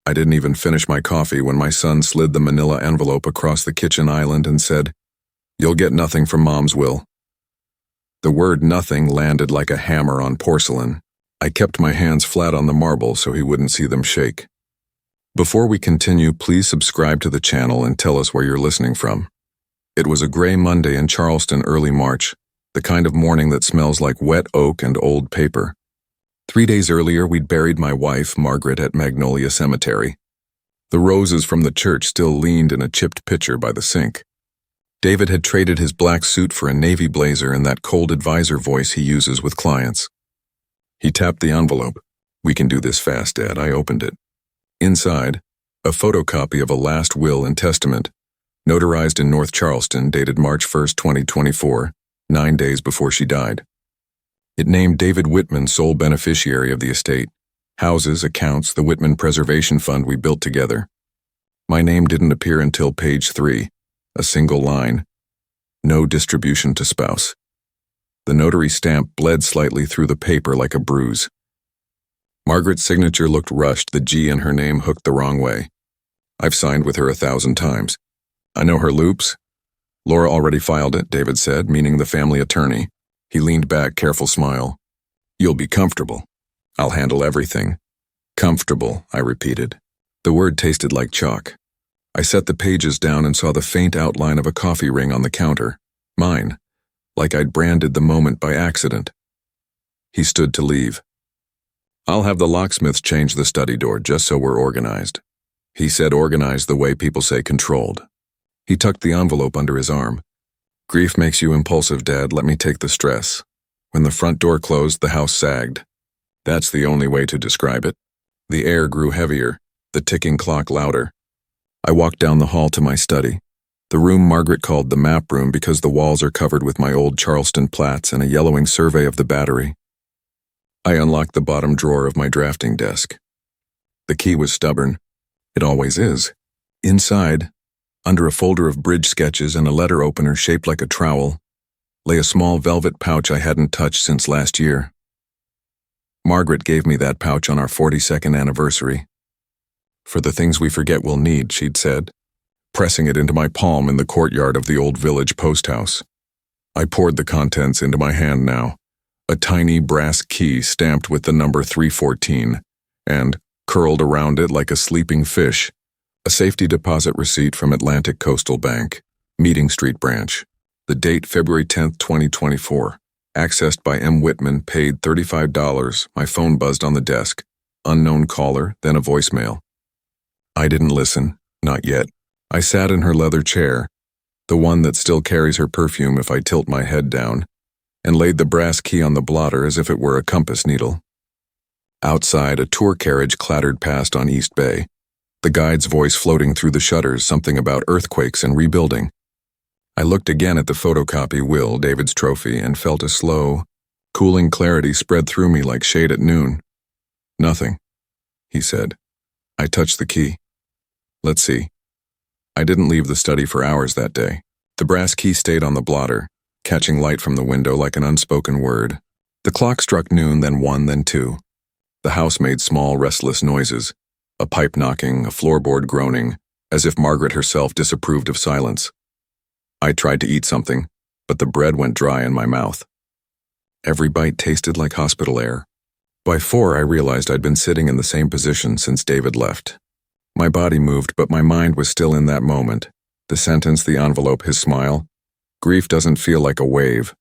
I didn't even finish my coffee when my son slid the manila envelope across the kitchen island and said, "You'll get nothing from Mom's will." The word nothing landed like a hammer on porcelain. I kept my hands flat on the marble so he wouldn't see them shake. Before we continue, please subscribe to the channel and tell us where you're listening from. It was a gray Monday in Charleston early March, the kind of morning that smells like wet oak and old paper. 3 days earlier, we'd buried my wife, Margaret, at Magnolia Cemetery. The roses from the church still leaned in a chipped pitcher by the sink. David had traded his black suit for a navy blazer and that cold advisor voice he uses with clients. He tapped the envelope. "We can do this fast, Dad." I opened it. Inside, a photocopy of a last will and testament, notarized in North Charleston, dated March 1st, 2024, 9 days before she died. It named David Whitman sole beneficiary of the estate, houses, accounts, the Whitman Preservation Fund we built together. My name didn't appear until page 3, a single line, "No distribution to spouse." The notary stamp bled slightly through the paper like a bruise. Margaret's signature looked rushed, the G in her name hooked the wrong way. I've signed with her 1,000 times. I know her loops. Laura already filed it, David said, meaning the family attorney. He leaned back, careful smile. "You'll be comfortable. I'll handle everything." "Comfortable," I repeated. The word tasted like chalk. I set the pages down and saw the faint outline of a coffee ring on the counter. Mine, like I'd branded the moment by accident. He stood to leave. "I'll have the locksmiths change the study door just so we're organized." He said organized the way people say controlled. He tucked the envelope under his arm. "Grief makes you impulsive, Dad. Let me take the stress." When the front door closed, the house sagged. That's the only way to describe it. The air grew heavier, the ticking clock louder. I walked down the hall to my study, the room Margaret called the map room because the walls are covered with my old Charleston plats and a yellowing survey of the battery. I unlocked the bottom drawer of my drafting desk. The key was stubborn. It always is. Inside, under a folder of bridge sketches and a letter opener shaped like a trowel, lay a small velvet pouch I hadn't touched since last year. Margaret gave me that pouch on our 42nd anniversary. "For the things we forget we'll need," she'd said, pressing it into my palm in the courtyard of the old village post house. I poured the contents into my hand now, a tiny brass key stamped with the number 314, and, curled around it like a sleeping fish, a safety deposit receipt from Atlantic Coastal Bank, Meeting Street Branch. The date February 10th, 2024. Accessed by M. Whitman, paid $35. My phone buzzed on the desk. Unknown caller, then a voicemail. I didn't listen, not yet. I sat in her leather chair, the one that still carries her perfume if I tilt my head down, and laid the brass key on the blotter as if it were a compass needle. Outside, a tour carriage clattered past on East Bay, the guide's voice floating through the shutters, something about earthquakes and rebuilding. I looked again at the photocopy will, David's trophy, and felt a slow, cooling clarity spread through me like shade at noon. "Nothing," he said. I touched the key. Let's see. I didn't leave the study for hours that day. The brass key stayed on the blotter, catching light from the window like an unspoken word. The clock struck noon, then 1, then 2. The house made small, restless noises, a pipe knocking, a floorboard groaning, as if Margaret herself disapproved of silence. I tried to eat something, but the bread went dry in my mouth. Every bite tasted like hospital air. By 4, I realized I'd been sitting in the same position since David left. My body moved, but my mind was still in that moment. The sentence, the envelope, his smile. Grief doesn't feel like a wave.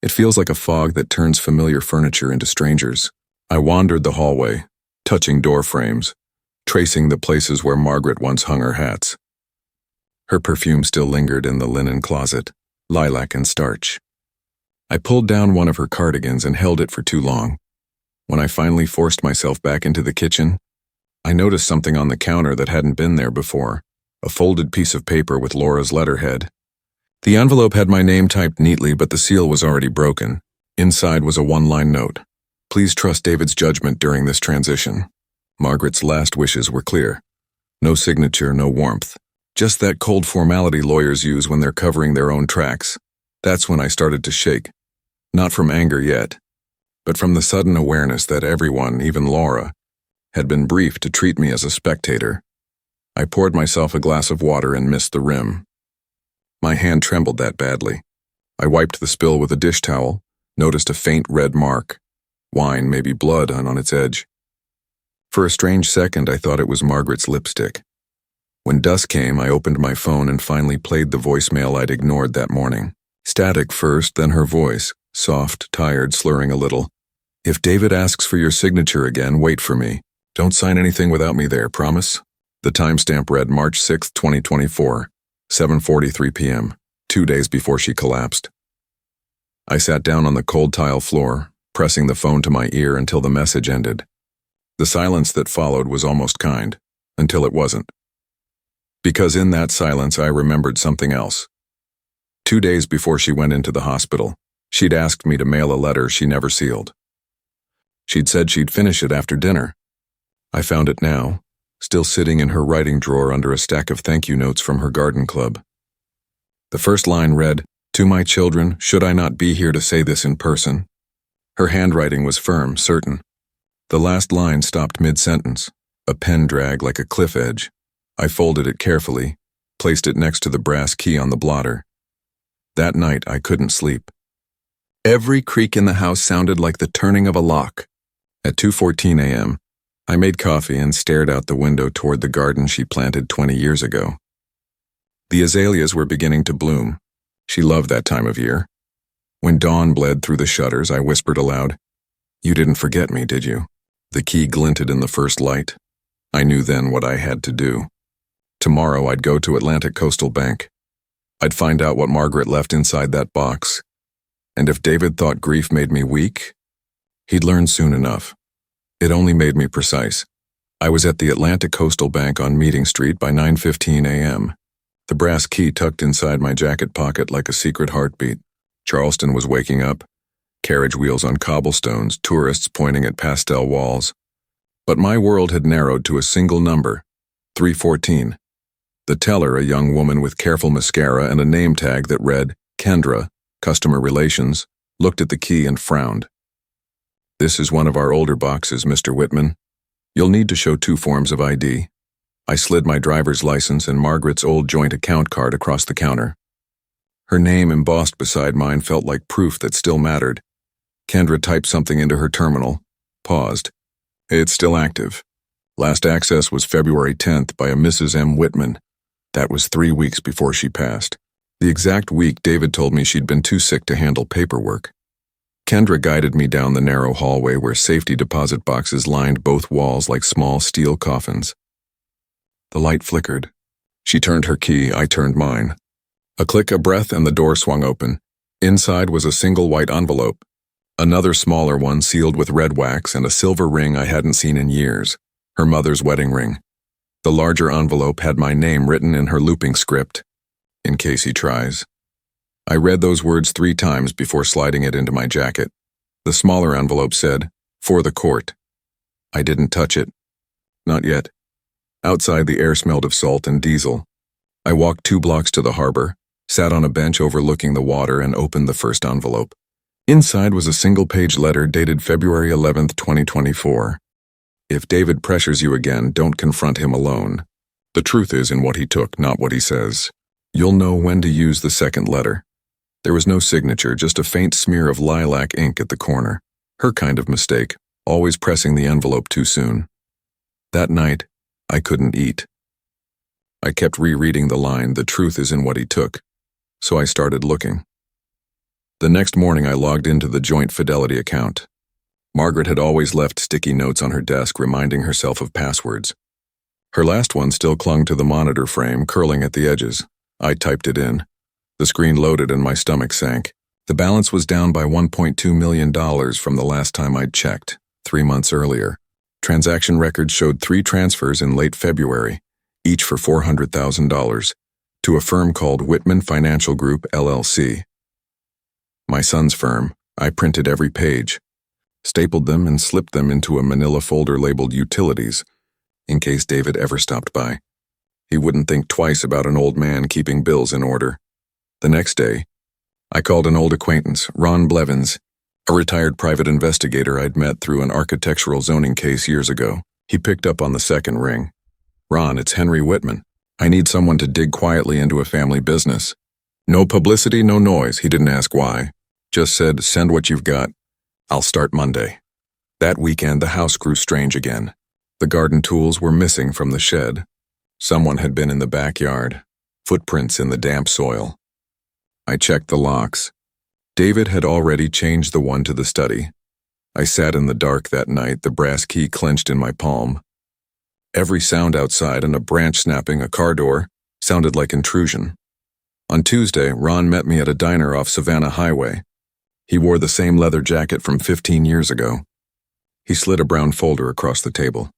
It feels like a fog that turns familiar furniture into strangers. I wandered the hallway, touching door frames, tracing the places where Margaret once hung her hats. Her perfume still lingered in the linen closet, lilac and starch. I pulled down one of her cardigans and held it for too long. When I finally forced myself back into the kitchen, I noticed something on the counter that hadn't been there before, a folded piece of paper with Laura's letterhead. The envelope had my name typed neatly, but the seal was already broken. Inside was a one-line note. "Please trust David's judgment during this transition." Margaret's last wishes were clear. No signature, no warmth. Just that cold formality lawyers use when they're covering their own tracks. That's when I started to shake. Not from anger yet, but from the sudden awareness that everyone, even Laura, had been briefed to treat me as a spectator. I poured myself a glass of water and missed the rim. My hand trembled that badly. I wiped the spill with a dish towel, noticed a faint red mark. Wine, maybe blood, on its edge. For a strange second, I thought it was Margaret's lipstick. When dusk came, I opened my phone and finally played the voicemail I'd ignored that morning. Static first, then her voice, soft, tired, slurring a little. "If David asks for your signature again, wait for me. Don't sign anything without me there, promise?" The timestamp read March 6, 2024, 7:43 p.m., 2 days before she collapsed. I sat down on the cold tile floor, pressing the phone to my ear until the message ended. The silence that followed was almost kind, until it wasn't. Because in that silence I remembered something else. 2 days before she went into the hospital, she'd asked me to mail a letter she never sealed. She'd said she'd finish it after dinner. I found it now, still sitting in her writing drawer under a stack of thank you notes from her garden club. The first line read, "To my children, should I not be here to say this in person?" Her handwriting was firm, certain. The last line stopped mid-sentence, a pen drag like a cliff edge. I folded it carefully, placed it next to the brass key on the blotter. That night I couldn't sleep. Every creak in the house sounded like the turning of a lock. At 2:14 a.m., I made coffee and stared out the window toward the garden she planted 20 years ago. The azaleas were beginning to bloom. She loved that time of year. When dawn bled through the shutters, I whispered aloud, "You didn't forget me, did you?" The key glinted in the first light. I knew then what I had to do. Tomorrow I'd go to Atlantic Coastal Bank. I'd find out what Margaret left inside that box. And if David thought grief made me weak, he'd learn soon enough. It only made me precise. I was at the Atlantic Coastal Bank on Meeting Street by 9:15 a.m., the brass key tucked inside my jacket pocket like a secret heartbeat. Charleston was waking up, carriage wheels on cobblestones, tourists pointing at pastel walls. But my world had narrowed to a single number, 314. The teller, a young woman with careful mascara and a name tag that read, Kendra, Customer Relations, looked at the key and frowned. "This is one of our older boxes, Mr. Whitman. You'll need to show 2 forms of ID. I slid my driver's license and Margaret's old joint account card across the counter. Her name embossed beside mine felt like proof that still mattered. Kendra typed something into her terminal, paused. "It's still active. Last access was February 10th by a Mrs. M. Whitman. That was 3 weeks before she passed. The exact week David told me she'd been too sick to handle paperwork." Kendra guided me down the narrow hallway where safety deposit boxes lined both walls like small steel coffins. The light flickered. She turned her key, I turned mine. A click, a breath, and the door swung open. Inside was a single white envelope. Another smaller one sealed with red wax and a silver ring I hadn't seen in years, her mother's wedding ring. The larger envelope had my name written in her looping script, "In case he tries." I read those words 3 times before sliding it into my jacket. The smaller envelope said, "For the court." I didn't touch it. Not yet. Outside, the air smelled of salt and diesel. I walked 2 blocks to the harbor, sat on a bench overlooking the water, and opened the first envelope. Inside was a single-page letter dated February 11th, 2024. "If David pressures you again, don't confront him alone. The truth is in what he took, not what he says. You'll know when to use the second letter." There was no signature, just a faint smear of lilac ink at the corner. Her kind of mistake, always pressing the envelope too soon. That night, I couldn't eat. I kept rereading the line, "The truth is in what he took," so I started looking. The next morning I logged into the joint Fidelity account. Margaret had always left sticky notes on her desk reminding herself of passwords. Her last one still clung to the monitor frame, curling at the edges. I typed it in. The screen loaded and my stomach sank. The balance was down by $1.2 million from the last time I'd checked, 3 months earlier. Transaction records showed 3 transfers in late February, each for $400,000, to a firm called Whitman Financial Group, LLC. My son's firm. I printed every page, stapled them and slipped them into a manila folder labeled Utilities, in case David ever stopped by. He wouldn't think twice about an old man keeping bills in order. The next day, I called an old acquaintance, Ron Blevins, a retired private investigator I'd met through an architectural zoning case years ago. He picked up on the second ring. "Ron, it's Henry Whitman. I need someone to dig quietly into a family business. No publicity, no noise." He didn't ask why. Just said, "Send what you've got. I'll start Monday." That weekend, the house grew strange again. The garden tools were missing from the shed. Someone had been in the backyard. Footprints in the damp soil. I checked the locks. David had already changed the one to the study. I sat in the dark that night, the brass key clenched in my palm. Every sound outside and a branch snapping a car door sounded like intrusion. On Tuesday, Ron met me at a diner off Savannah Highway. He wore the same leather jacket from 15 years ago. He slid a brown folder across the table.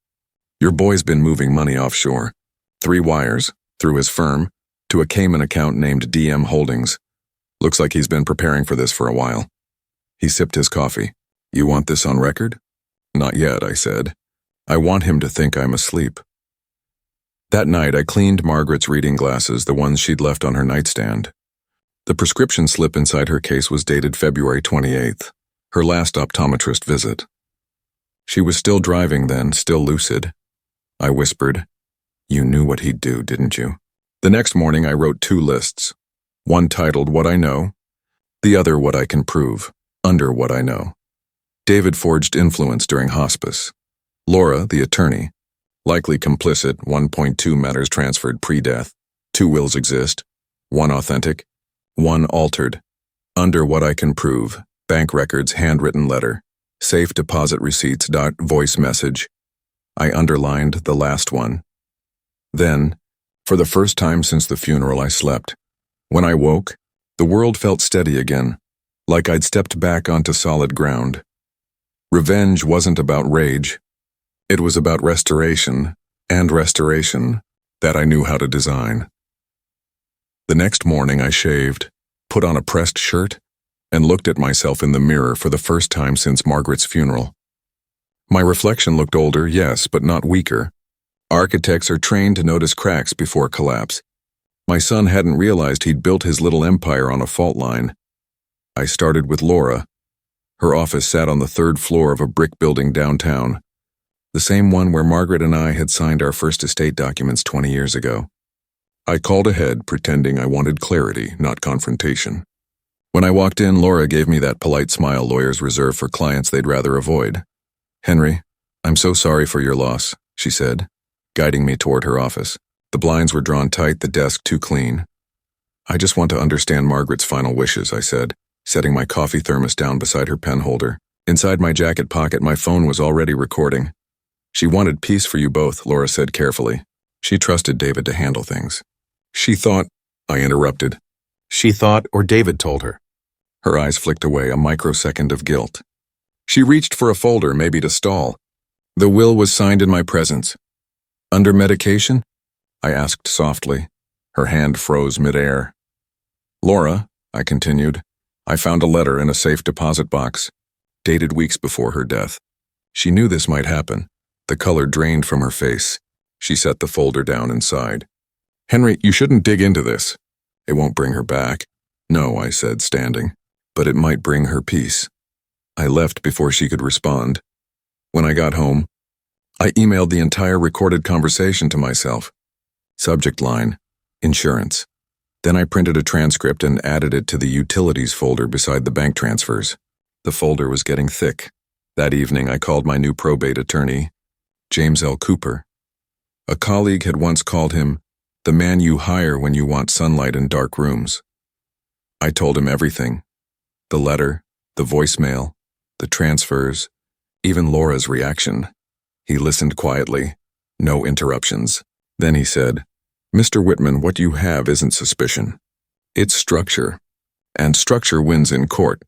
"Your boy's been moving money offshore. 3 wires, through his firm, to a Cayman account named DM Holdings. Looks like he's been preparing for this for a while." He sipped his coffee. "You want this on record?" "Not yet," I said. "I want him to think I'm asleep." That night, I cleaned Margaret's reading glasses, the ones she'd left on her nightstand. The prescription slip inside her case was dated February 28th, her last optometrist visit. She was still driving then, still lucid. I whispered, "You knew what he'd do, didn't you?" The next morning, I wrote 2 lists. One titled What I Know, the other What I Can Prove, under What I Know. David forged influence during hospice. Laura, the attorney, likely complicit, 1.2 matters transferred pre-death. 2 wills exist, 1 authentic, 1 altered. Under What I Can Prove, bank records, handwritten letter, safe deposit receipts, voice message. I underlined the last one. Then, for the first time since the funeral, I slept. When I woke, the world felt steady again, like I'd stepped back onto solid ground. Revenge wasn't about rage. It was about restoration, and restoration that I knew how to design. The next morning I shaved, put on a pressed shirt, and looked at myself in the mirror for the first time since Margaret's funeral. My reflection looked older, yes, but not weaker. Architects are trained to notice cracks before collapse. My son hadn't realized he'd built his little empire on a fault line. I started with Laura. Her office sat on the 3rd floor of a brick building downtown, the same one where Margaret and I had signed our first estate documents 20 years ago. I called ahead, pretending I wanted clarity, not confrontation. When I walked in, Laura gave me that polite smile lawyers reserve for clients they'd rather avoid. "Henry, I'm so sorry for your loss," she said, guiding me toward her office. The blinds were drawn tight, the desk too clean. "I just want to understand Margaret's final wishes," I said, setting my coffee thermos down beside her pen holder. Inside my jacket pocket, my phone was already recording. "She wanted peace for you both," Laura said carefully. She trusted David to handle things. "She thought," I interrupted. "She thought, or David told her?" Her eyes flicked away, a microsecond of guilt. "She reached for a folder, maybe to stall. The will was signed in my presence." "Under medication?" I asked softly. Her hand froze midair. "Laura," I continued, "I found a letter in a safe deposit box, dated weeks before her death." She knew this might happen. The color drained from her face. She set the folder down and sighed. "Henry, you shouldn't dig into this. It won't bring her back." "No," I said, standing. "But it might bring her peace." I left before she could respond. When I got home, I emailed the entire recorded conversation to myself. Subject line, insurance. Then I printed a transcript and added it to the utilities folder beside the bank transfers. The folder was getting thick. That evening, I called my new probate attorney, James L. Cooper. A colleague had once called him the man you hire when you want sunlight in dark rooms. I told him everything. The letter, the voicemail, the transfers, even Laura's reaction. He listened quietly, no interruptions. Then he said, "Mr. Whitman, what you have isn't suspicion. It's structure. And structure wins in court."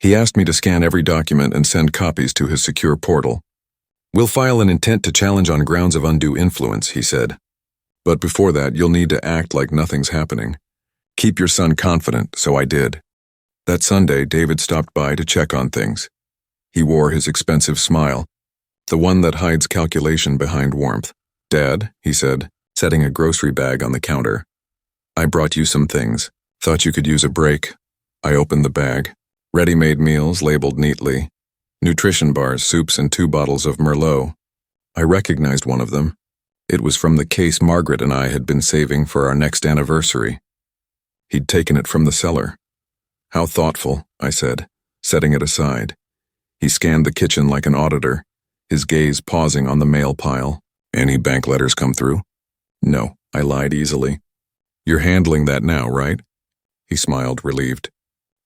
He asked me to scan every document and send copies to his secure portal. "We'll file an intent to challenge on grounds of undue influence," he said. "But before that, you'll need to act like nothing's happening. Keep your son confident," so I did. That Sunday, David stopped by to check on things. He wore his expensive smile, the one that hides calculation behind warmth. "Dad," he said, setting a grocery bag on the counter. "I brought you some things. Thought you could use a break." I opened the bag. Ready-made meals labeled neatly. Nutrition bars, soups, and 2 bottles of Merlot. I recognized one of them. It was from the case Margaret and I had been saving for our next anniversary. He'd taken it from the cellar. How thoughtful, I said, setting it aside. He scanned the kitchen like an auditor, his gaze pausing on the mail pile. Any bank letters come through? No, I lied easily. You're handling that now, right? He smiled, relieved.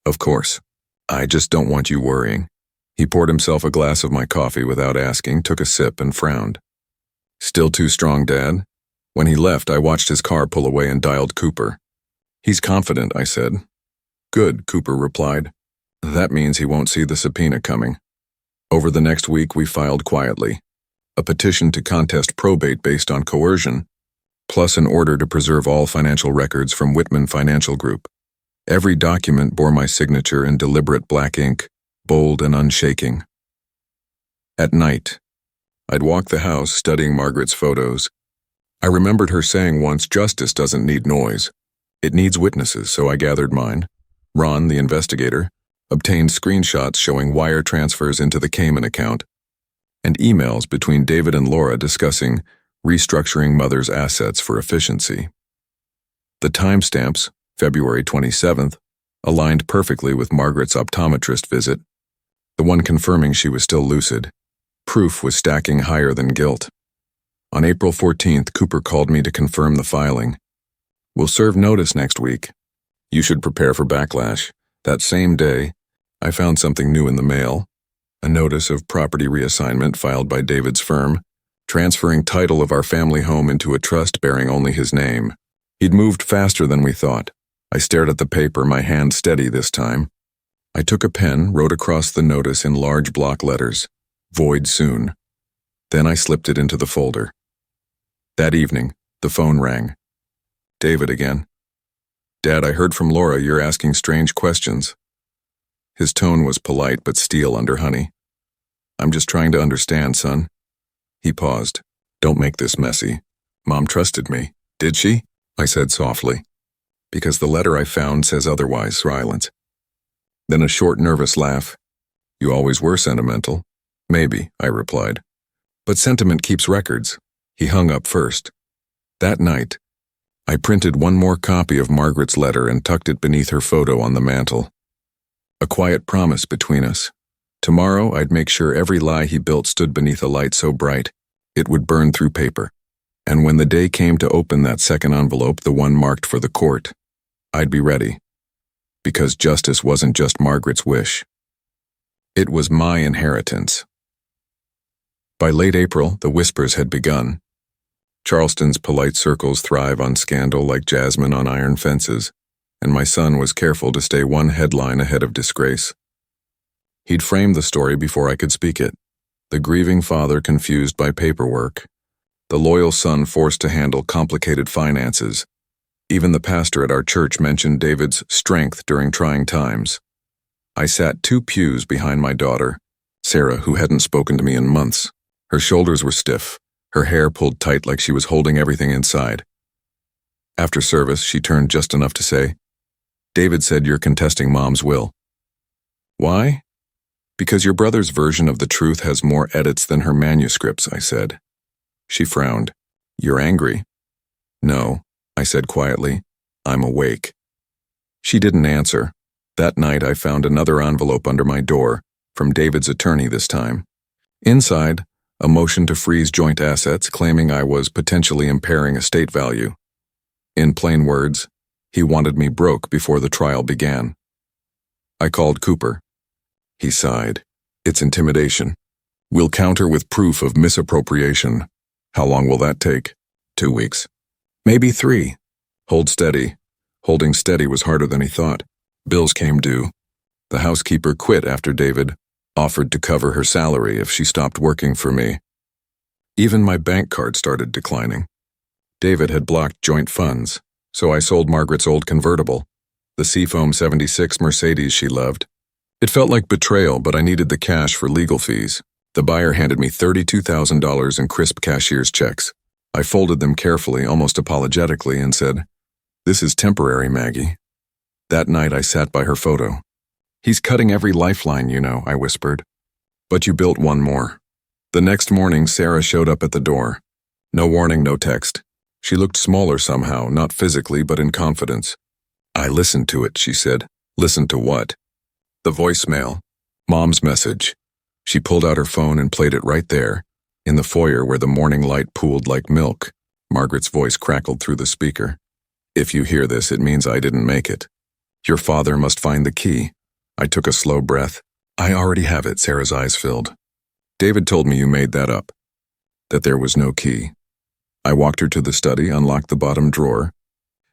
Of course. I just don't want you worrying. He poured himself a glass of my coffee without asking, took a sip, and frowned. Still too strong, Dad? When he left, I watched his car pull away and dialed Cooper. He's confident, I said. Good, Cooper replied. That means he won't see the subpoena coming. Over the next week, we filed quietly. A petition to contest probate based on coercion, plus an order to preserve all financial records from Whitman Financial Group. Every document bore my signature in deliberate black ink, bold and unshaking. At night, I'd walk the house studying Margaret's photos. I remembered her saying once, justice doesn't need noise. It needs witnesses, so I gathered mine. Ron, the investigator, obtained screenshots showing wire transfers into the Cayman account, and emails between David and Laura discussing restructuring Mother's assets for efficiency. The timestamps, February 27th, aligned perfectly with Margaret's optometrist visit, the one confirming she was still lucid. Proof was stacking higher than guilt. On April 14th, Cooper called me to confirm the filing. We'll serve notice next week. You should prepare for backlash. That same day, I found something new in the mail, a notice of property reassignment filed by David's firm, transferring title of our family home into a trust bearing only his name. He'd moved faster than we thought. I stared at the paper, my hand steady this time. I took a pen, wrote across the notice in large block letters, void soon. Then I slipped it into the folder. That evening, the phone rang. David again. Dad, I heard from Laura you're asking strange questions. His tone was polite but steel under honey. I'm just trying to understand, son. He paused. Don't make this messy. Mom trusted me. Did she? I said softly. Because the letter I found says otherwise, silence. Then a short, nervous laugh. You always were sentimental. Maybe, I replied. But sentiment keeps records. He hung up first. That night, I printed one more copy of Margaret's letter and tucked it beneath her photo on the mantel. A quiet promise between us. Tomorrow, I'd make sure every lie he built stood beneath a light so bright, it would burn through paper. And when the day came to open that second envelope, the one marked for the court, I'd be ready. Because justice wasn't just Margaret's wish. It was my inheritance. By late April, the whispers had begun. Charleston's polite circles thrive on scandal like jasmine on iron fences, and my son was careful to stay one headline ahead of disgrace. He'd framed the story before I could speak it. The grieving father confused by paperwork. The loyal son forced to handle complicated finances. Even the pastor at our church mentioned David's strength during trying times. I sat 2 pews behind my daughter, Sarah, who hadn't spoken to me in months. Her shoulders were stiff, her hair pulled tight like she was holding everything inside. After service, she turned just enough to say, David said you're contesting Mom's will. Why? Because your brother's version of the truth has more edits than her manuscripts, I said. She frowned. You're angry? No, I said quietly. I'm awake. She didn't answer. That night I found another envelope under my door, from David's attorney this time. Inside, a motion to freeze joint assets claiming I was potentially impairing estate value. In plain words, he wanted me broke before the trial began. I called Cooper. He sighed. It's intimidation. We'll counter with proof of misappropriation. How long will that take? 2 weeks. Maybe 3. Hold steady. Holding steady was harder than he thought. Bills came due. The housekeeper quit after David offered to cover her salary if she stopped working for me. Even my bank card started declining. David had blocked joint funds, so I sold Margaret's old convertible, the Seafoam 76 Mercedes she loved. It felt like betrayal, but I needed the cash for legal fees. The buyer handed me $32,000 in crisp cashier's checks. I folded them carefully, almost apologetically, and said, "This is temporary, Maggie." That night I sat by her photo. "He's cutting every lifeline, you know," I whispered. "But you built one more." The next morning, Sarah showed up at the door. No warning, no text. She looked smaller somehow, not physically, but in confidence. "I listened to it," she said. "Listened to what?" "The voicemail. Mom's message." She pulled out her phone and played it right there, in the foyer where the morning light pooled like milk. Margaret's voice crackled through the speaker. "If you hear this, it means I didn't make it. Your father must find the key." I took a slow breath. "I already have it," Sarah's eyes filled. "David told me you made that up, that there was no key." I walked her to the study, unlocked the bottom drawer,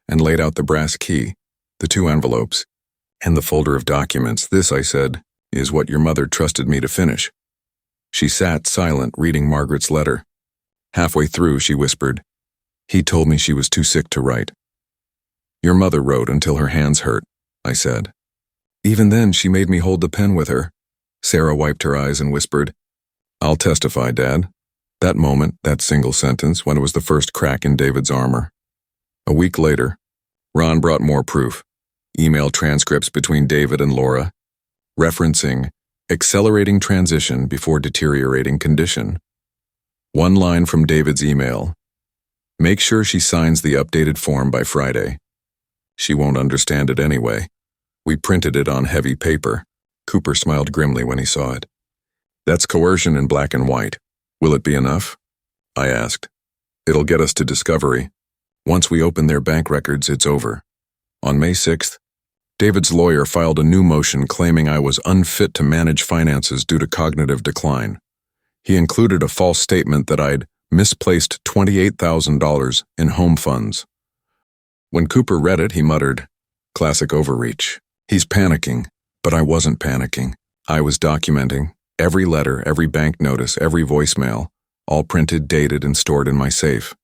and laid out the brass key, the 2 envelopes, and the folder of documents. "This," I said, "is what your mother trusted me to finish." She sat silent, reading Margaret's letter. Halfway through, she whispered, "He told me she was too sick to write." "Your mother wrote until her hands hurt," I said. "Even then, she made me hold the pen with her." Sarah wiped her eyes and whispered, "I'll testify, Dad." That moment, that single sentence, when it was the first crack in David's armor. A week later, Ron brought more proof. Email transcripts between David and Laura, referencing accelerating transition before deteriorating condition. One line from David's email: "Make sure she signs the updated form by Friday. She won't understand it anyway." We printed it on heavy paper. Cooper smiled grimly when he saw it. "That's coercion in black and white. Will it be enough?" I asked. "It'll get us to discovery. Once we open their bank records, it's over." On May 6th, David's lawyer filed a new motion claiming I was unfit to manage finances due to cognitive decline. He included a false statement that I'd misplaced $28,000 in home funds. When Cooper read it, he muttered, "Classic overreach. He's panicking." But I wasn't panicking. I was documenting every letter, every bank notice, every voicemail, all printed, dated, and stored in my safe.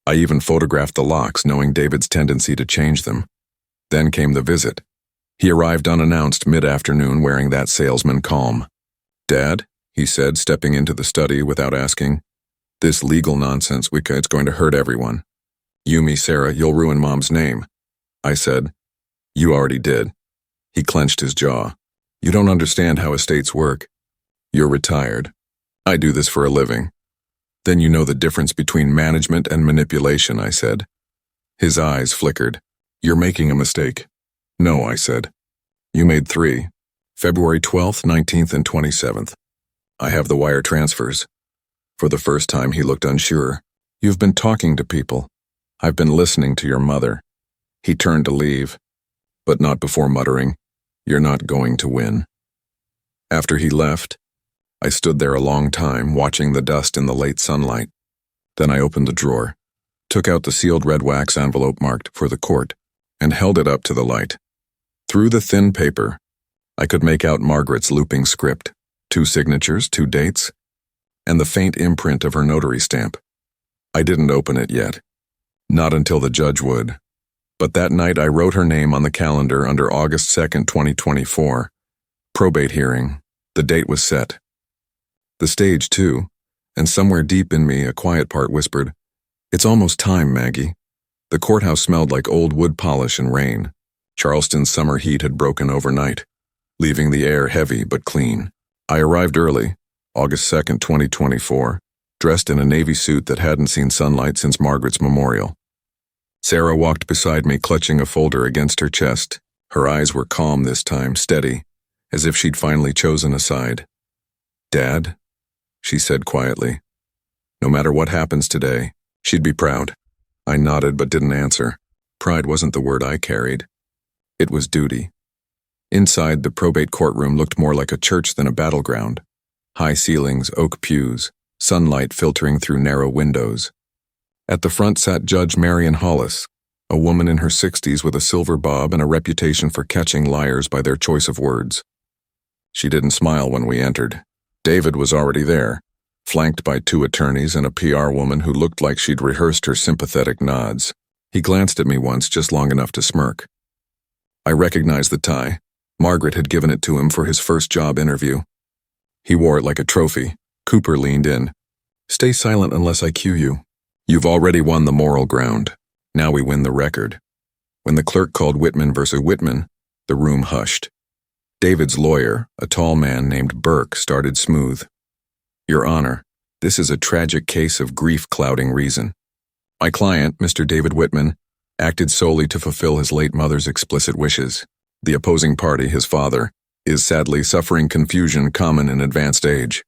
I even photographed the locks, knowing David's tendency to change them. Then came the visit. He arrived unannounced mid-afternoon wearing that salesman calm. "Dad," he said, stepping into the study without asking, "this legal nonsense, it's going to hurt everyone. You, me, Sarah, you'll ruin Mom's name." I said, "You already did." He clenched his jaw. "You don't understand how estates work. You're retired. I do this for a living." "Then you know the difference between management and manipulation," I said. His eyes flickered. "You're making a mistake." "No," I said. "You made 3. February 12th, 19th, and 27th. I have the wire transfers." For the first time, he looked unsure. "You've been talking to people. I've been listening to your mother." He turned to leave, but not before muttering, "You're not going to win." After he left, I stood there a long time, watching the dust in the late sunlight. Then I opened the drawer, took out the sealed red wax envelope marked "For the Court," and held it up to the light. Through the thin paper, I could make out Margaret's looping script, 2 signatures, 2 dates, and the faint imprint of her notary stamp. I didn't open it yet. Not until the judge would. But that night I wrote her name on the calendar under August 2nd, 2024. Probate hearing. The date was set. The stage, too, and somewhere deep in me a quiet part whispered, "It's almost time, Maggie." The courthouse smelled like old wood polish and rain. Charleston's summer heat had broken overnight, leaving the air heavy but clean. I arrived early, August 2nd, 2024, dressed in a navy suit that hadn't seen sunlight since Margaret's memorial. Sarah walked beside me, clutching a folder against her chest. Her eyes were calm this time, steady, as if she'd finally chosen a side. "Dad," she said quietly. No matter what happens today, she'd be proud. I nodded but didn't answer. Pride wasn't the word I carried. It was duty. Inside, the probate courtroom looked more like a church than a battleground. High ceilings, oak pews, sunlight filtering through narrow windows. At the front sat Judge Marion Hollis, a woman in her 60s with a silver bob and a reputation for catching liars by their choice of words. She didn't smile when we entered. David was already there, flanked by 2 attorneys and a PR woman who looked like she'd rehearsed her sympathetic nods. He glanced at me once, just long enough to smirk. I recognized the tie. Margaret had given it to him for his first job interview. He wore it like a trophy. Cooper leaned in. "Stay silent unless I cue you. You've already won the moral ground. Now we win the record." When the clerk called Whitman versus Whitman, the room hushed. David's lawyer, a tall man named Burke, started smooth. Your Honor, this is a tragic case of grief clouding reason. My client, Mr. David Whitman, acted solely to fulfill his late mother's explicit wishes. The opposing party, his father, is sadly suffering confusion common in advanced age.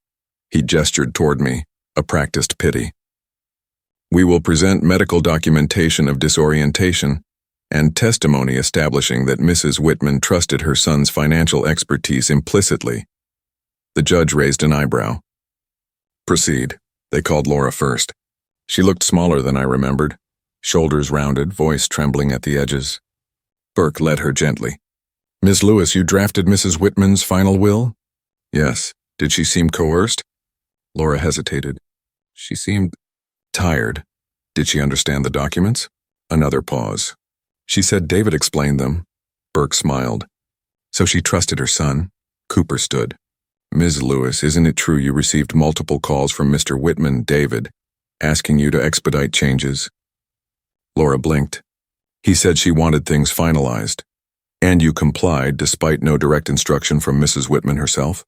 He gestured toward me, a practiced pity. We will present medical documentation of disorientation and testimony establishing that Mrs. Whitman trusted her son's financial expertise implicitly. The judge raised an eyebrow. Proceed. They called Laura first. She looked smaller than I remembered, shoulders rounded, voice trembling at the edges. Burke led her gently. Miss Lewis, you drafted Mrs. Whitman's final will? Yes. Did she seem coerced? Laura hesitated. She seemed tired. Did she understand the documents? Another pause. She said David explained them. Burke smiled. So she trusted her son. Cooper stood. Ms. Lewis, isn't it true you received multiple calls from Mr. Whitman, David, asking you to expedite changes? Laura blinked. He said she wanted things finalized. And you complied despite no direct instruction from Mrs. Whitman herself?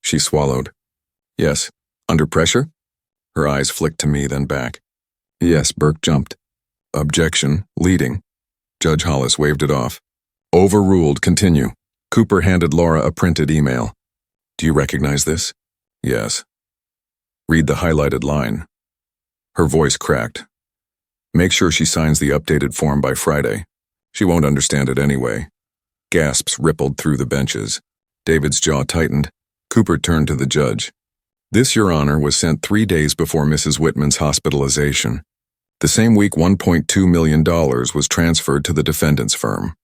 She swallowed. Yes. Under pressure? Her eyes flicked to me, then back. Yes, Burke jumped. Objection, leading. Judge Hollis waved it off. Overruled, continue. Cooper handed Laura a printed email. Do you recognize this? Yes. Read the highlighted line. Her voice cracked. Make sure she signs the updated form by Friday. She won't understand it anyway. Gasps rippled through the benches. David's jaw tightened. Cooper turned to the judge. This, Your Honor, was sent 3 days before Mrs. Whitman's hospitalization. The same week, $1.2 million was transferred to the defendant's firm.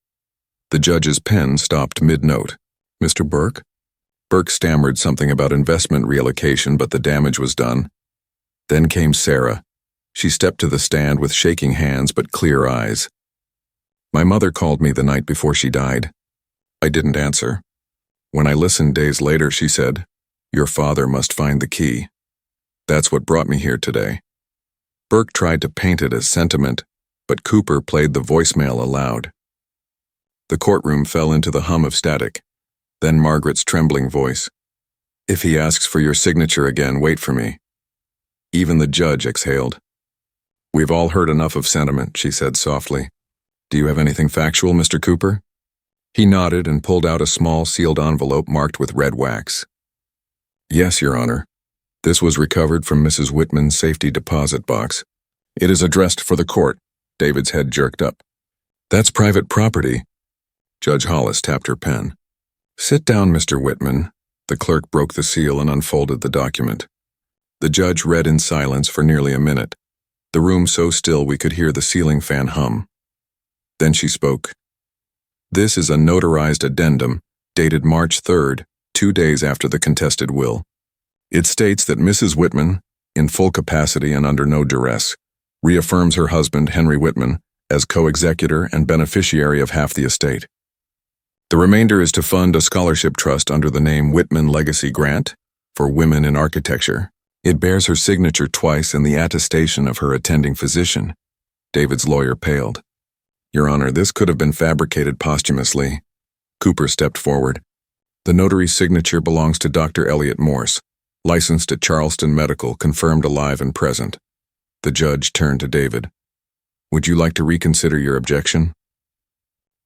The judge's pen stopped mid-note. Mr. Burke? Burke stammered something about investment reallocation, but the damage was done. Then came Sarah. She stepped to the stand with shaking hands but clear eyes. My mother called me the night before she died. I didn't answer. When I listened days later, she said, Your father must find the key. That's what brought me here today. Burke tried to paint it as sentiment, but Cooper played the voicemail aloud. The courtroom fell into the hum of static. Then Margaret's trembling voice. If he asks for your signature again, wait for me. Even the judge exhaled. We've all heard enough of sentiment, she said softly. Do you have anything factual, Mr. Cooper? He nodded and pulled out a small sealed envelope marked with red wax. Yes, Your Honor. This was recovered from Mrs. Whitman's safety deposit box. It is addressed for the court. David's head jerked up. That's private property. Judge Hollis tapped her pen. Sit down, Mr. Whitman. The clerk broke the seal and unfolded the document. The judge read in silence for nearly a minute, the room so still we could hear the ceiling fan hum. Then she spoke. This is a notarized addendum, dated March 3rd, 2 days after the contested will. It states that Mrs. Whitman, in full capacity and under no duress, reaffirms her husband, Henry Whitman, as co-executor and beneficiary of half the estate. The remainder is to fund a scholarship trust under the name Whitman Legacy Grant for Women in Architecture. It bears her signature twice and the attestation of her attending physician. David's lawyer paled. Your Honor, this could have been fabricated posthumously. Cooper stepped forward. The notary's signature belongs to Dr. Elliot Morse, licensed at Charleston Medical, confirmed alive and present. The judge turned to David. Would you like to reconsider your objection?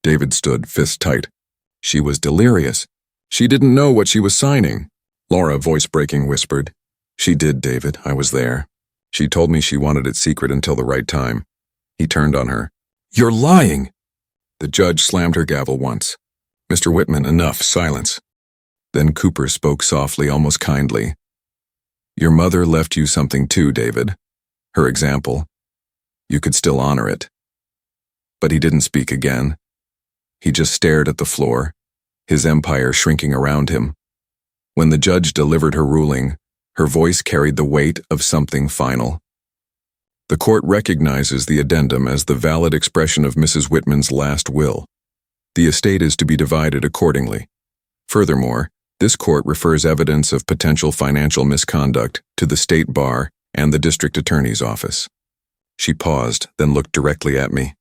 David stood, fists tight. She was delirious. She didn't know what she was signing. Laura, voice-breaking, whispered. She did, David. I was there. She told me she wanted it secret until the right time. He turned on her. You're lying! The judge slammed her gavel once. Mr. Whitman, enough, silence. Then Cooper spoke softly, almost kindly. Your mother left you something too, David. Her example. You could still honor it. But he didn't speak again. He just stared at the floor, his empire shrinking around him. When the judge delivered her ruling, her voice carried the weight of something final. The court recognizes the addendum as the valid expression of Mrs. Whitman's last will. The estate is to be divided accordingly. Furthermore, this court refers evidence of potential financial misconduct to the state bar and the district attorney's office. She paused, then looked directly at me.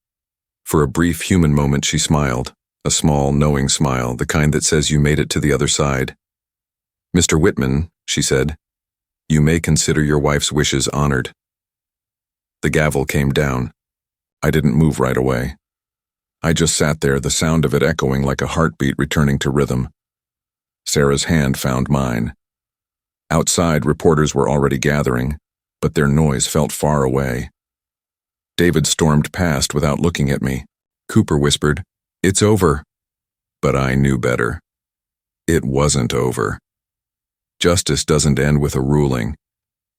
For a brief human moment she smiled, a small, knowing smile, the kind that says you made it to the other side. Mr. Whitman, she said, You may consider your wife's wishes honored." The gavel came down. I didn't move right away. I just sat there, the sound of it echoing like a heartbeat returning to rhythm. Sarah's hand found mine. Outside, reporters were already gathering, but their noise felt far away. David stormed past without looking at me. Cooper whispered, "It's over." But I knew better. It wasn't over. Justice doesn't end with a ruling.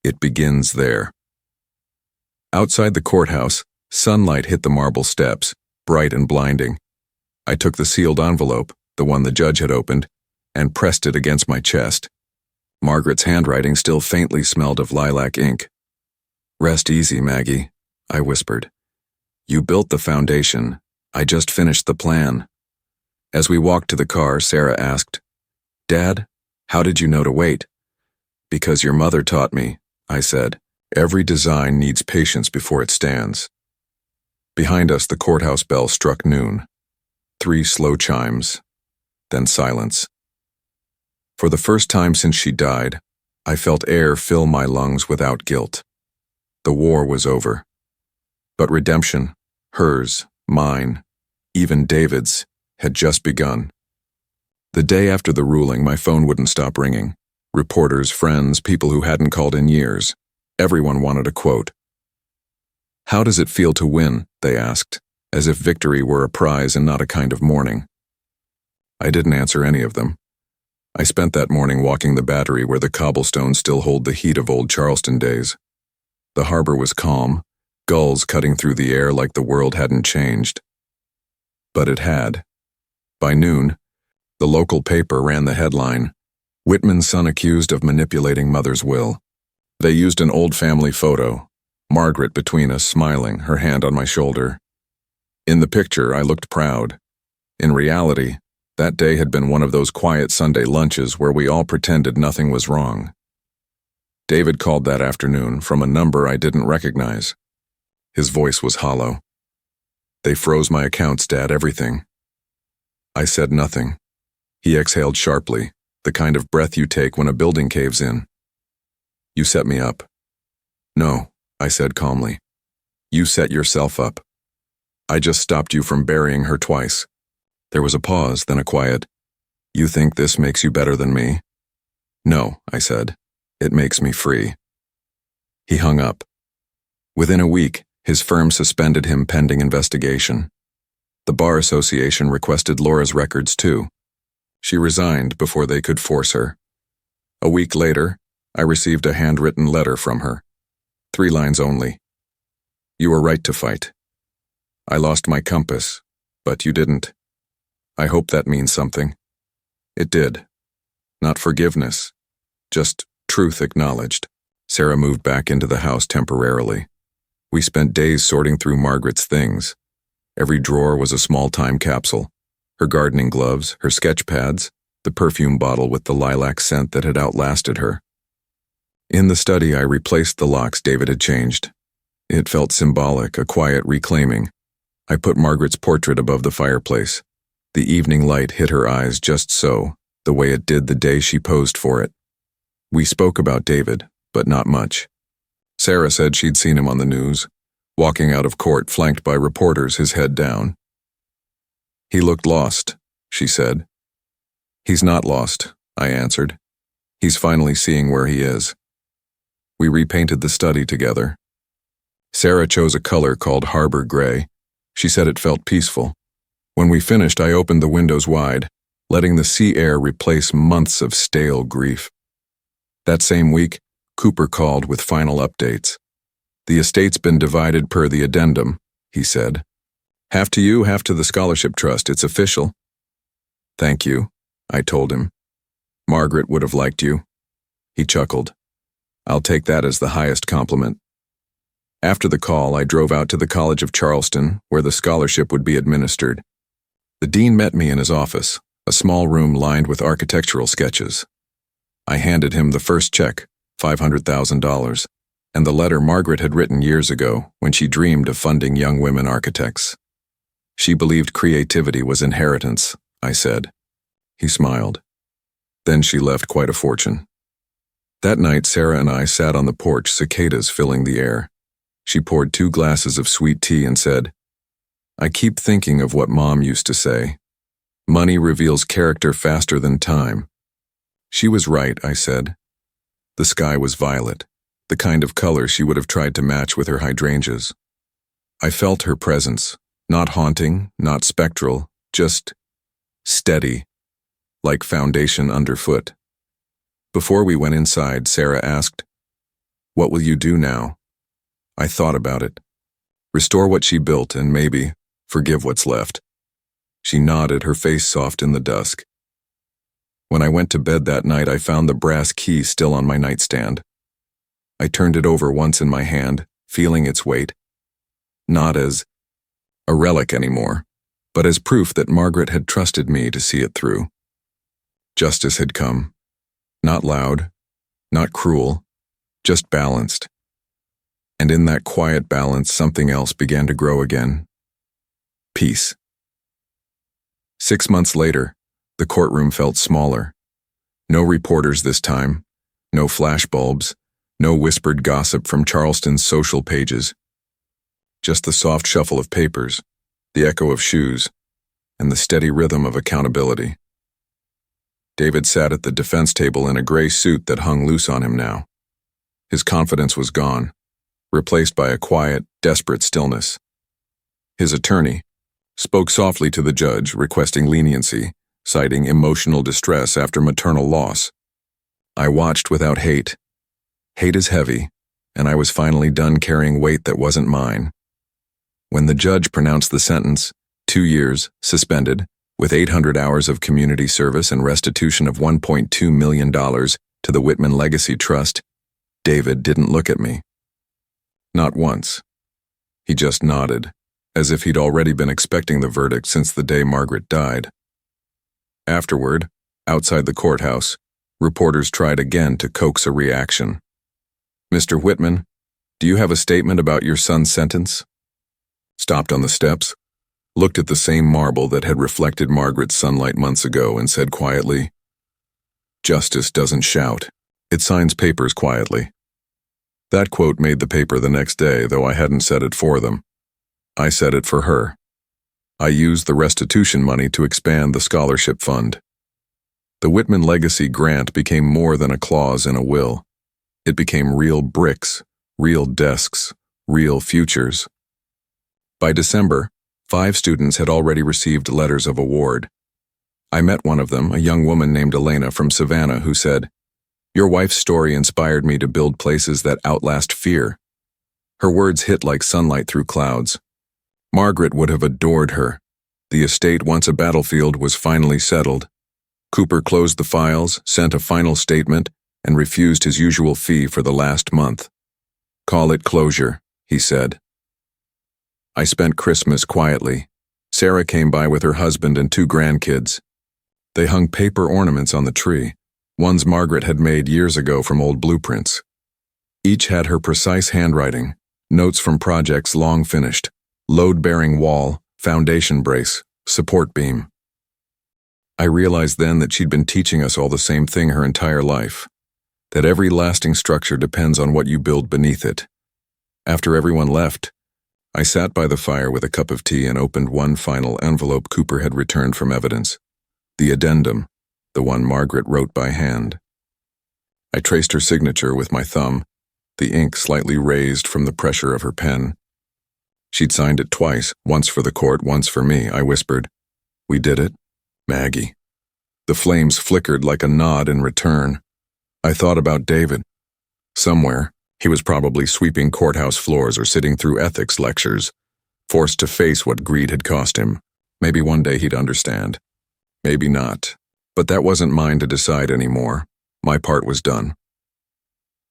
It begins there. Outside the courthouse, sunlight hit the marble steps, bright and blinding. I took the sealed envelope, the one the judge had opened, and pressed it against my chest. Margaret's handwriting still faintly smelled of lilac ink. "Rest easy, Maggie," I whispered. "You built the foundation. I just finished the plan." As we walked to the car, Sarah asked, "Dad, how did you know to wait?" "Because your mother taught me," I said. "Every design needs patience before it stands." Behind us, the courthouse bell struck noon. 3 slow chimes, then silence. For the first time since she died, I felt air fill my lungs without guilt. The war was over. But redemption, hers, mine, even David's, had just begun. The day after the ruling, my phone wouldn't stop ringing. Reporters, friends, people who hadn't called in years. Everyone wanted a quote. "How does it feel to win?" they asked, as if victory were a prize and not a kind of mourning. I didn't answer any of them. I spent that morning walking the Battery where the cobblestones still hold the heat of old Charleston days. The harbor was calm, gulls cutting through the air like the world hadn't changed. But it had. By noon, the local paper ran the headline, "Whitman's son accused of manipulating mother's will." They used an old family photo, Margaret between us, smiling, her hand on my shoulder. In the picture, I looked proud. In reality, that day had been one of those quiet Sunday lunches where we all pretended nothing was wrong. David called that afternoon from a number I didn't recognize. His voice was hollow. "They froze my accounts, Dad, everything." I said nothing. He exhaled sharply, the kind of breath you take when a building caves in. "You set me up." "No," I said calmly. "You set yourself up. I just stopped you from burying her twice." There was a pause, then a quiet, "You think this makes you better than me?" "No," I said. "It makes me free." He hung up. Within a week, his firm suspended him pending investigation. The Bar Association requested Laura's records too. She resigned before they could force her. A week later, I received a handwritten letter from her. 3 lines only. "You were right to fight. I lost my compass, but you didn't. I hope that means something." It did. Not forgiveness, just truth acknowledged. Sarah moved back into the house temporarily. We spent days sorting through Margaret's things. Every drawer was a small time capsule. Her gardening gloves, her sketch pads, the perfume bottle with the lilac scent that had outlasted her. In the study, I replaced the locks David had changed. It felt symbolic, a quiet reclaiming. I put Margaret's portrait above the fireplace. The evening light hit her eyes just so, the way it did the day she posed for it. We spoke about David, but not much. Sarah said she'd seen him on the news, walking out of court flanked by reporters, his head down. "He looked lost," she said. "He's not lost," I answered. "He's finally seeing where he is." We repainted the study together. Sarah chose a color called Harbor Gray. She said it felt peaceful. When we finished, I opened the windows wide, letting the sea air replace months of stale grief. That same week, Cooper called with final updates. "The estate's been divided per the addendum," he said. "Half to you, half to the scholarship trust. It's official." "Thank you," I told him. "Margaret would have liked you." He chuckled. "I'll take that as the highest compliment." After the call, I drove out to the College of Charleston, where the scholarship would be administered. The dean met me in his office, a small room lined with architectural sketches. I handed him the first check, $500,000, and the letter Margaret had written years ago when she dreamed of funding young women architects. She believed creativity was inheritance, I said. He smiled. Then she left quite a fortune. That night, Sarah and I sat on the porch, cicadas filling the air. She poured 2 glasses of sweet tea and said, "I keep thinking of what Mom used to say. Money reveals character faster than time." She was right, I said. The sky was violet, the kind of color she would have tried to match with her hydrangeas. I felt her presence, not haunting, not spectral, just steady, like foundation underfoot. Before we went inside, Sarah asked, "What will you do now?" I thought about it. Restore what she built and maybe forgive what's left. She nodded, her face soft in the dusk. When I went to bed that night, I found the brass key still on my nightstand. I turned it over once in my hand, feeling its weight. Not as a relic anymore, but as proof that Margaret had trusted me to see it through. Justice had come. Not loud, not cruel, just balanced. And in that quiet balance, something else began to grow again. Peace. 6 months later, the courtroom felt smaller. No reporters this time, no flashbulbs, no whispered gossip from Charleston's social pages. Just the soft shuffle of papers, the echo of shoes, and the steady rhythm of accountability. David sat at the defense table in a gray suit that hung loose on him now. His confidence was gone, replaced by a quiet, desperate stillness. His attorney spoke softly to the judge, requesting leniency, citing emotional distress after maternal loss. I watched without hate. Hate is heavy, and I was finally done carrying weight that wasn't mine. When the judge pronounced the sentence, 2 years, suspended, with 800 hours of community service and restitution of $1.2 million to the Whitman Legacy Trust, David didn't look at me. Not once. He just nodded, as if he'd already been expecting the verdict since the day Margaret died. Afterward, outside the courthouse, reporters tried again to coax a reaction. "Mr. Whitman, do you have a statement about your son's sentence?" Stopped on the steps, looked at the same marble that had reflected Margaret's sunlight months ago and said quietly, "Justice doesn't shout. It signs papers quietly." That quote made the paper the next day, though I hadn't said it for them. I said it for her. I used the restitution money to expand the scholarship fund. The Whitman Legacy grant became more than a clause in a will. It became real bricks, real desks, real futures. By December, 5 students had already received letters of award. I met one of them, a young woman named Elena from Savannah, who said, "Your wife's story inspired me to build places that outlast fear." Her words hit like sunlight through clouds. Margaret would have adored her. The estate, once a battlefield, was finally settled. Cooper closed the files, sent a final statement, and refused his usual fee for the last month. "Call it closure," he said. I spent Christmas quietly. Sarah came by with her husband and 2 grandkids. They hung paper ornaments on the tree, ones Margaret had made years ago from old blueprints. Each had her precise handwriting, notes from projects long finished, load-bearing wall, foundation brace, support beam. I realized then that she'd been teaching us all the same thing her entire life, that every lasting structure depends on what you build beneath it. After everyone left, I sat by the fire with a cup of tea and opened one final envelope Cooper had returned from evidence, the addendum, the one Margaret wrote by hand. I traced her signature with my thumb, the ink slightly raised from the pressure of her pen. She'd signed it twice, once for the court, once for me. I whispered, "We did it, Maggie." The flames flickered like a nod in return. I thought about David. Somewhere, he was probably sweeping courthouse floors or sitting through ethics lectures, forced to face what greed had cost him. Maybe one day he'd understand. Maybe not. But that wasn't mine to decide anymore. My part was done.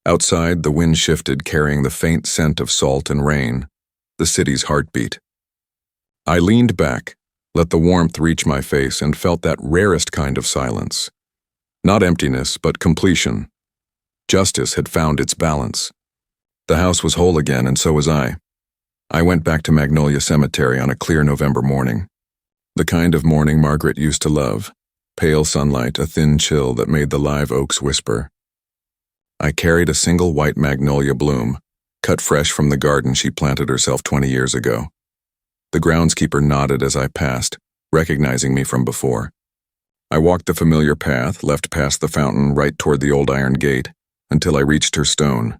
Outside, the wind shifted, carrying the faint scent of salt and rain, the city's heartbeat. I leaned back, let the warmth reach my face, and felt that rarest kind of silence. Not emptiness, but completion. Justice had found its balance. The house was whole again, and so was I. I went back to Magnolia Cemetery on a clear November morning. The kind of morning Margaret used to love. Pale sunlight, a thin chill that made the live oaks whisper. I carried a single white magnolia bloom, cut fresh from the garden she planted herself 20 years ago. The groundskeeper nodded as I passed, recognizing me from before. I walked the familiar path, left past the fountain, right toward the old iron gate, until I reached her stone.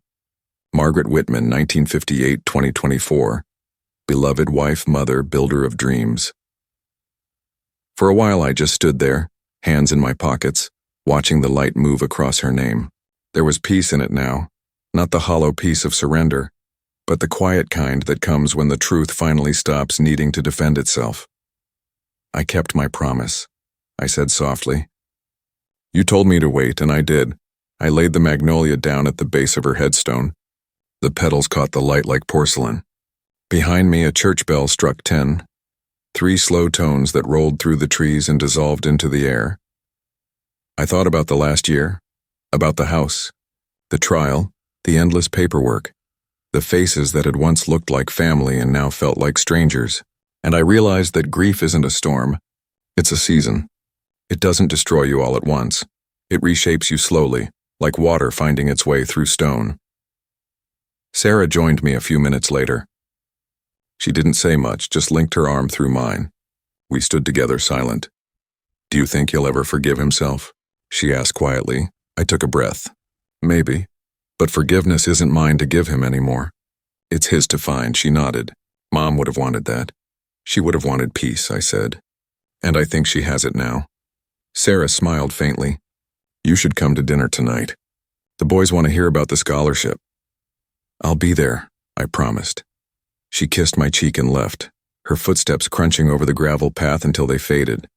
Margaret Whitman, 1958-2024. Beloved wife, mother, builder of dreams. For a while I just stood there, hands in my pockets, watching the light move across her name. There was peace in it now, not the hollow peace of surrender, but the quiet kind that comes when the truth finally stops needing to defend itself. I kept my promise, I said softly. You told me to wait, and I did. I laid the magnolia down at the base of her headstone. The petals caught the light like porcelain. Behind me, a church bell struck 10, 3 slow tones that rolled through the trees and dissolved into the air. I thought about the last year, about the house, the trial, the endless paperwork, the faces that had once looked like family and now felt like strangers, and I realized that grief isn't a storm, it's a season. It doesn't destroy you all at once. It reshapes you slowly, like water finding its way through stone. Sarah joined me a few minutes later. She didn't say much, just linked her arm through mine. We stood together silent. Do you think he'll ever forgive himself? She asked quietly. I took a breath. Maybe. But forgiveness isn't mine to give him anymore. It's his to find, she nodded. Mom would have wanted that. She would have wanted peace, I said. And I think she has it now. Sarah smiled faintly. You should come to dinner tonight. The boys want to hear about the scholarship. I'll be there, I promised. She kissed my cheek and left, her footsteps crunching over the gravel path until they faded.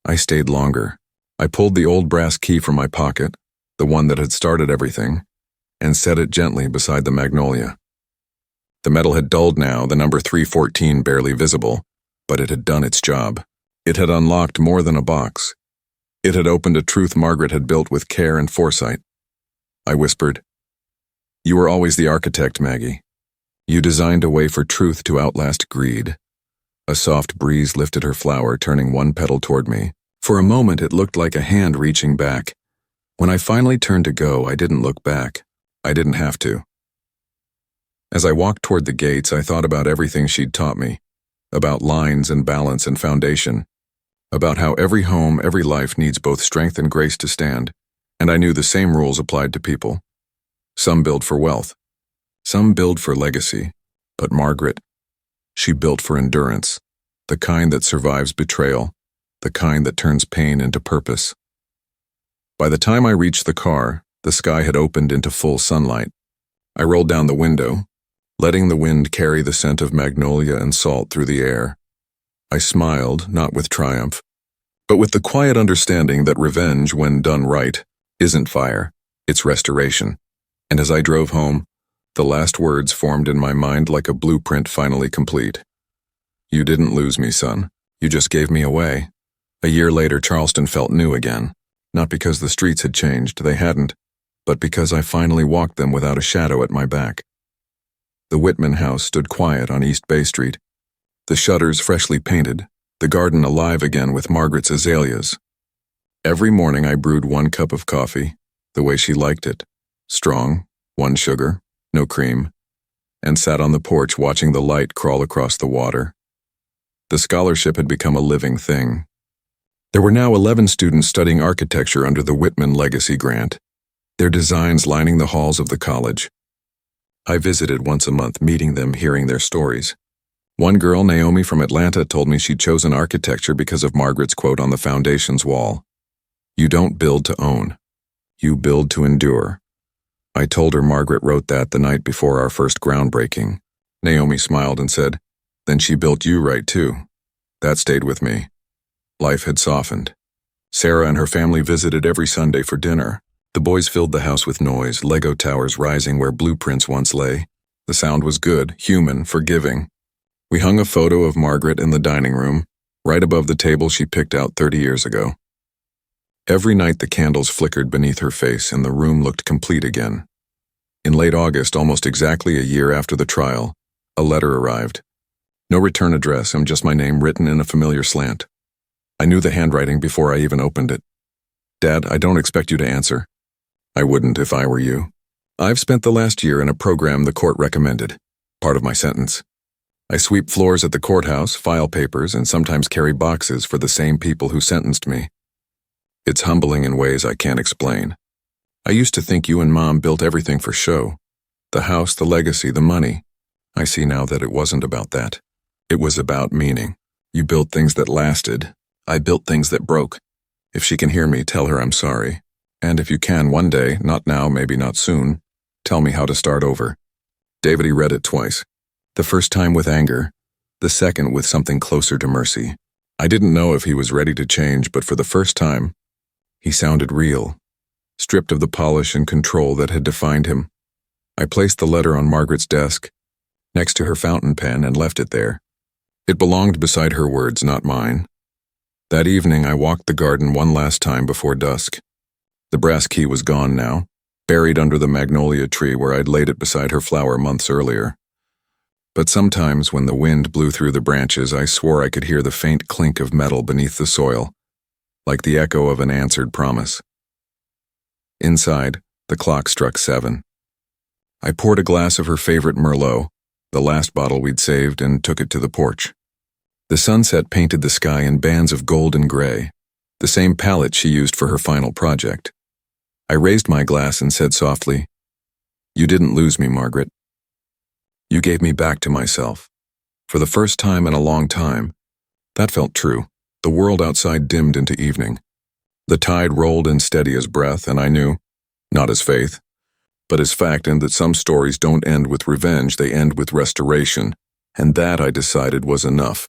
I stayed longer. I pulled the old brass key from my pocket, the one that had started everything, and set it gently beside the magnolia. The metal had dulled now, the number 314 barely visible, but it had done its job. It had unlocked more than a box. It had opened a truth Margaret had built with care and foresight. I whispered, You were always the architect, Maggie. You designed a way for truth to outlast greed. A soft breeze lifted her flower, turning one petal toward me. For a moment, it looked like a hand reaching back. When I finally turned to go, I didn't look back. I didn't have to. As I walked toward the gates, I thought about everything she'd taught me, about lines and balance and foundation, about how every home, every life needs both strength and grace to stand, and I knew the same rules applied to people. Some build for wealth, some build for legacy, but Margaret, she built for endurance, the kind that survives betrayal, the kind that turns pain into purpose. By the time I reached the car, the sky had opened into full sunlight. I rolled down the window, letting the wind carry the scent of magnolia and salt through the air. I smiled, not with triumph, but with the quiet understanding that revenge, when done right, isn't fire, it's restoration. And as I drove home, the last words formed in my mind like a blueprint finally complete. You didn't lose me, son. You just gave me away. A year later, Charleston felt new again. Not because the streets had changed, they hadn't, but because I finally walked them without a shadow at my back. The Whitman house stood quiet on East Bay Street, the shutters freshly painted, the garden alive again with Margaret's azaleas. Every morning I brewed 1 cup of coffee, the way she liked it, strong, 1 sugar, no cream, and sat on the porch watching the light crawl across the water. The scholarship had become a living thing. There were now 11 students studying architecture under the Whitman Legacy Grant, their designs lining the halls of the college. I visited once a month, meeting them, hearing their stories. One girl, Naomi from Atlanta, told me she'd chosen architecture because of Margaret's quote on the foundation's wall. You don't build to own. You build to endure. I told her Margaret wrote that the night before our first groundbreaking. Naomi smiled and said, Then she built you right too. That stayed with me. Life had softened. Sarah and her family visited every Sunday for dinner. The boys filled the house with noise, Lego towers rising where blueprints once lay. The sound was good, human, forgiving. We hung a photo of Margaret in the dining room, right above the table she picked out 30 years ago. Every night the candles flickered beneath her face and the room looked complete again. In late August, almost exactly a year after the trial, a letter arrived. No return address, and just my name written in a familiar slant. I knew the handwriting before I even opened it. Dad, I don't expect you to answer. I wouldn't if I were you. I've spent the last year in a program the court recommended, part of my sentence. I sweep floors at the courthouse, file papers, and sometimes carry boxes for the same people who sentenced me. It's humbling in ways I can't explain. I used to think you and Mom built everything for show. The house, the legacy, the money. I see now that it wasn't about that. It was about meaning. You built things that lasted. I built things that broke. If she can hear me, tell her I'm sorry. And if you can one day, not now, maybe not soon, tell me how to start over. David read it twice. The first time with anger, the second with something closer to mercy. I didn't know if he was ready to change, but for the first time, he sounded real, stripped of the polish and control that had defined him. I placed the letter on Margaret's desk, next to her fountain pen, and left it there. It belonged beside her words, not mine. That evening, I walked the garden one last time before dusk. The brass key was gone now, buried under the magnolia tree where I'd laid it beside her flower months earlier. But sometimes when the wind blew through the branches, I swore I could hear the faint clink of metal beneath the soil, like the echo of an answered promise. Inside, the clock struck 7. I poured a glass of her favorite Merlot, the last bottle we'd saved, and took it to the porch. The sunset painted the sky in bands of gold and gray, the same palette she used for her final project. I raised my glass and said softly, "You didn't lose me, Margaret. You gave me back to myself. For the first time in a long time." That felt true. The world outside dimmed into evening. The tide rolled in steady as breath, and I knew, not as faith, but as fact, and that some stories don't end with revenge, they end with restoration, and that, I decided, was enough.